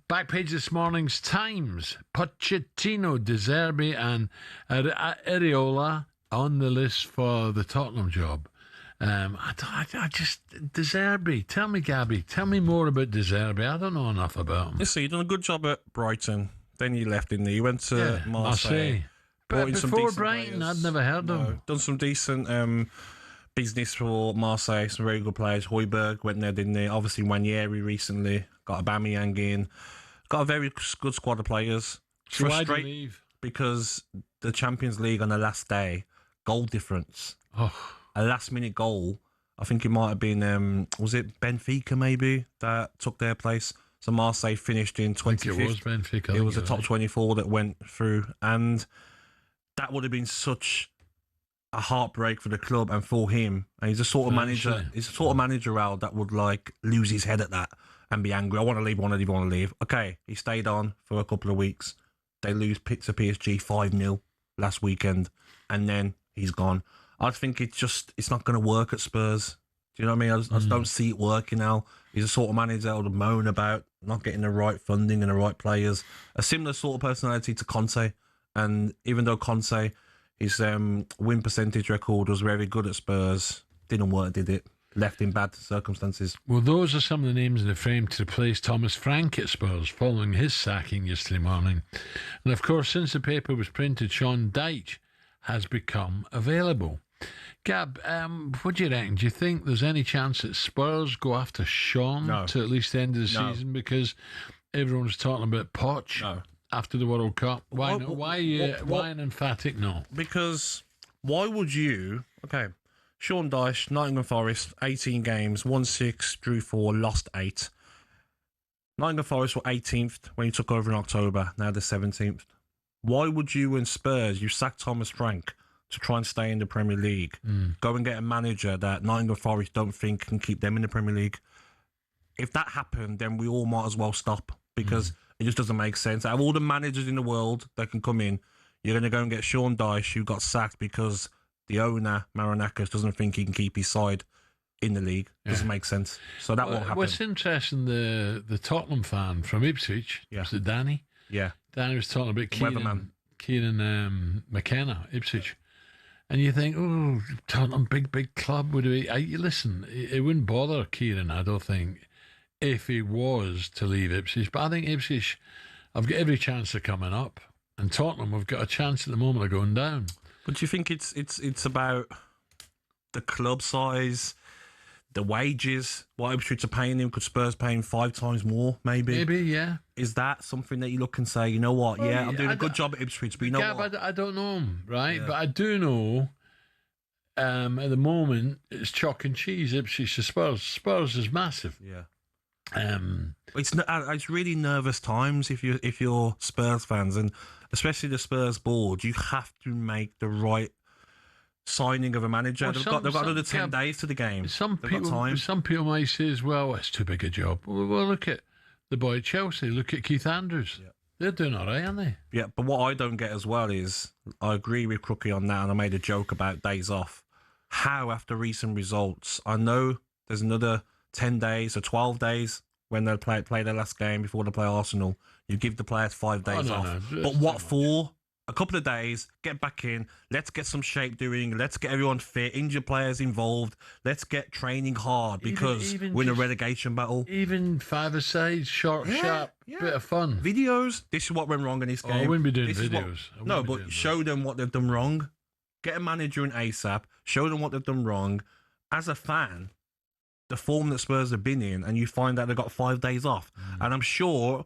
Back page this morning's Times. Pochettino, De Zerbi and Areola on the list for the Tottenham job. I just... De Zerbi. Tell me, Gabby. Tell me more about De Zerbi. I don't know enough about him. Listen, you done a good job at Brighton. Then you left, didn't you? You went to Marseille. But before Brighton, I'd never heard of him. Done some decent business for Marseille. Some very good players. Højbjerg went there, didn't he? Obviously, Wanyeri recently. Got Aubameyang in. Got a very good squad of players. So why did he leave? Because the Champions League on the last day, goal difference. Oh. A last-minute goal. I think it might have been, was it Benfica maybe, that took their place? So Marseille finished in 25th. I think it was Benfica. It was the top 24 that went through. And that would have been such a heartbreak for the club and for him. And he's a sort of manager. He's a sort of manager out that would like lose his head at that and be angry. I want to leave. Want to leave. Okay, he stayed on for a couple of weeks. They lose to PSG 5-0 last weekend, and then he's gone. I think it's not going to work at Spurs. Do you know what I mean? I just don't see it working now. He's a sort of manager that would moan about not getting the right funding and the right players. A similar sort of personality to Conte. And even though Conte, his win percentage record was very good at Spurs, didn't work, did it? Left in bad circumstances. Well, those are some of the names in the frame to replace Thomas Frank at Spurs following his sacking yesterday morning. And of course, since the paper was printed, Sean Dyche has become available. Gab, what do you reckon? Do you think there's any chance that Spurs go after Sean to at least the end of the season? Because everyone's talking about Poch after the World Cup. Why no? Why an emphatic no? Because why would you... Okay, Sean Dyche, Nottingham Forest, 18 games, won 6, drew 4, lost 8. Nottingham Forest were 18th when he took over in October. Now they're 17th. Why would you in Spurs, you sack Thomas Frank to try and stay in the Premier League, go and get a manager that Nottingham Forest don't think can keep them in the Premier League? If that happened, then we all might as well stop, because it just doesn't make sense. Out of all the managers in the world that can come in, you're going to go and get Sean Dyche, who got sacked because the owner, Marinakis, doesn't think he can keep his side in the league. Doesn't make sense. So that won't happen. What's interesting, the Tottenham fan from Ipswich, was it Danny? Yeah. Danny was talking about Kieran McKenna, Ipswich. And you think, oh, Tottenham, big club. Would he? Listen, it wouldn't bother Kieran, I don't think, if he was to leave Ipswich. But I think Ipswich have got every chance of coming up, and Tottenham have got a chance at the moment of going down. But do you think it's about the club size, the wages, what Ipswich are paying him? Could Spurs pay him 5 times more, maybe? Maybe, yeah. Is that something that you look and say, you know what, I'm doing a good job at Ipswich, but you know what? I don't know him, right? Yeah. But I do know at the moment it's chalk and cheese, Ipswich to Spurs. Spurs is massive. Yeah. It's really nervous times if you're Spurs fans, and especially the Spurs board. You have to make the right signing of a manager. Well, they've got another 10 days to the game. Some people might say as well, it's too big a job. Well, look at the boy at Chelsea. Look at Keith Andrews. Yeah. They're doing all right, aren't they? Yeah, but what I don't get as well is, I agree with Crookie on that, and I made a joke about days off. How, after recent results, I know there's another 10 days or 12 days when they'll play their last game before they play Arsenal. You give the players 5 days off. No, but what for? A couple of days, get back in, let's get some shape doing, let's get everyone fit, injured players involved, let's get training hard, because we're in a relegation battle. Even 5-a-side, sharp, bit of fun. Videos, this is what went wrong in this game. I wouldn't be doing videos. But show them what they've done wrong. Get a manager in ASAP, show them what they've done wrong. As a fan, the form that Spurs have been in, and you find out they've got 5 days off. And I'm sure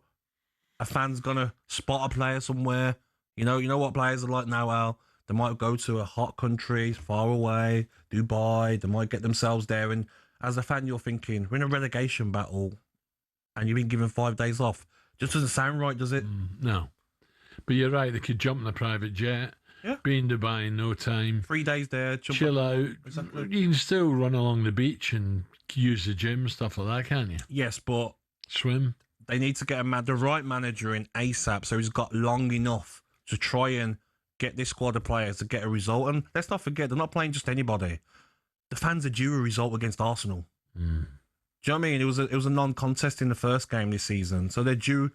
a fan's going to spot a player somewhere. You know what players are like now, Al? They might go to a hot country, far away, Dubai. They might get themselves there. And as a fan, you're thinking, we're in a relegation battle and you've been given 5 days off. Just doesn't sound right, does it? No. But you're right. They could jump in a private jet, be in Dubai in no time. 3 days there. Chill out. Exactly. You can still run along the beach and use the gym, stuff like that, can't you? Yes, but... Swim. They need to get the right manager in ASAP, so he's got long enough to try and get this squad of players to get a result. And let's not forget, they're not playing just anybody. The fans are due a result against Arsenal. Do you know what I mean? It was a non-contest in the first game this season, so they're due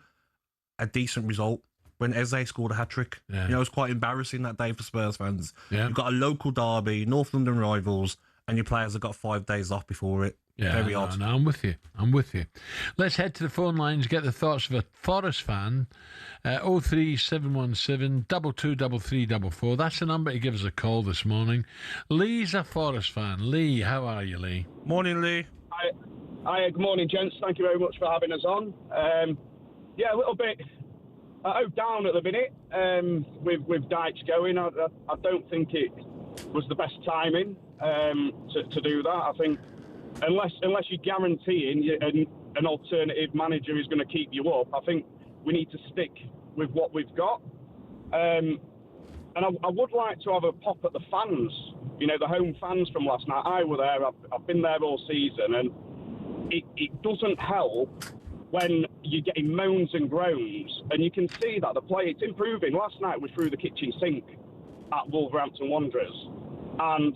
a decent result when Eze scored a hat-trick. Yeah. You know, it was quite embarrassing that day for Spurs fans. Yeah. You've got a local derby, North London rivals, and your players have got 5 days off before it. Yeah, Very odd. No, I'm with you. Let's head to the phone lines, get the thoughts of a Forest fan. 03717 223344. That's the number to give us a call this morning. Lee's a Forest fan. Lee, how are you, Lee? Morning, Lee. Hi, good morning, gents. Thank you very much for having us on. Yeah, a little bit down at the minute with Dyche going. I don't think it was the best timing to do that. I think unless you're guaranteeing an alternative manager is going to keep you up, I think we need to stick with what we've got. And I would like to have a pop at the fans, you know, the home fans from last night. I were there. I've been there all season, and it doesn't help when you're getting moans and groans, and you can see that the play, it's improving. Last night we threw the kitchen sink at Wolverhampton Wanderers, and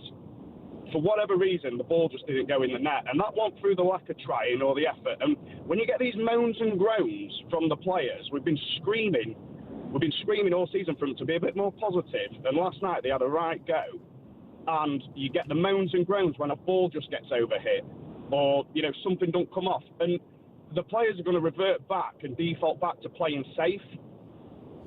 for whatever reason, the ball just didn't go in the net, and that wasn't through the lack of trying or the effort. And when you get these moans and groans from the players, we've been screaming all season for them to be a bit more positive, and last night they had a right go. And you get the moans and groans when a ball just gets overhit, or, you know, something don't come off, and the players are going to revert back and default back to playing safe.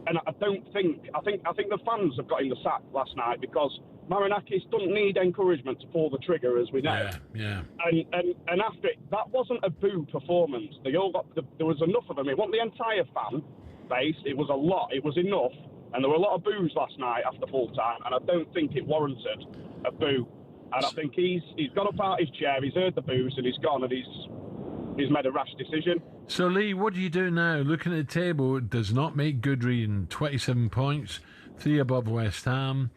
And I think the fans have got in the sack last night because Marinakis doesn't need encouragement to pull the trigger, as we know. Yeah. And after it, that wasn't a boo performance. They all got there was enough of them. It wasn't the entire fan base. It was a lot. It was enough, and there were a lot of boos last night after full time. And I don't think it warranted a boo. And I think he's got up out his chair. He's heard the boos and he's gone, and he's made a rash decision. So, Lee, what do you do now? Looking at the table, it does not make good reading. 27 points, 3 above West Ham.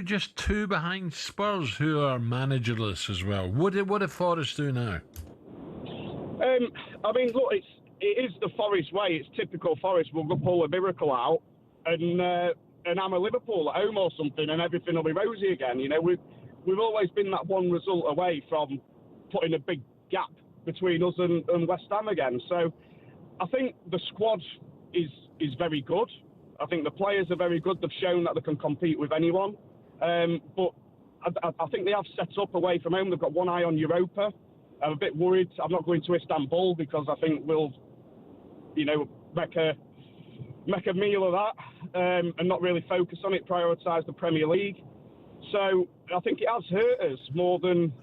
Just two behind Spurs, who are managerless as well. What do Forest do now? I mean, look, it is the Forest way. It's typical Forest. We'll go pull a miracle out, and I'm a Liverpool at home or something, and everything will be rosy again. You know, we've always been that one result away from putting a big gap between us and West Ham again. So I think the squad is very good. I think the players are very good. They've shown that they can compete with anyone. But I think they have set up away from home. They've got one eye on Europa. I'm a bit worried. I'm not going to Istanbul because I think we'll, you know, make a meal of that and not really focus on it, prioritise the Premier League. So I think it has hurt us more than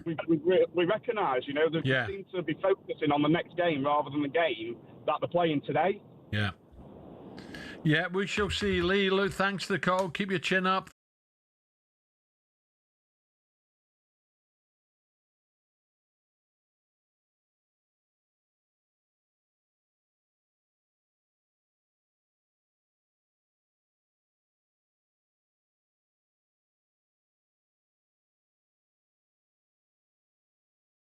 we recognise. You know, they seem to be focusing on the next game rather than the game that they're playing today. Yeah, we shall see. Lee, Lou, thanks for the call. Keep your chin up.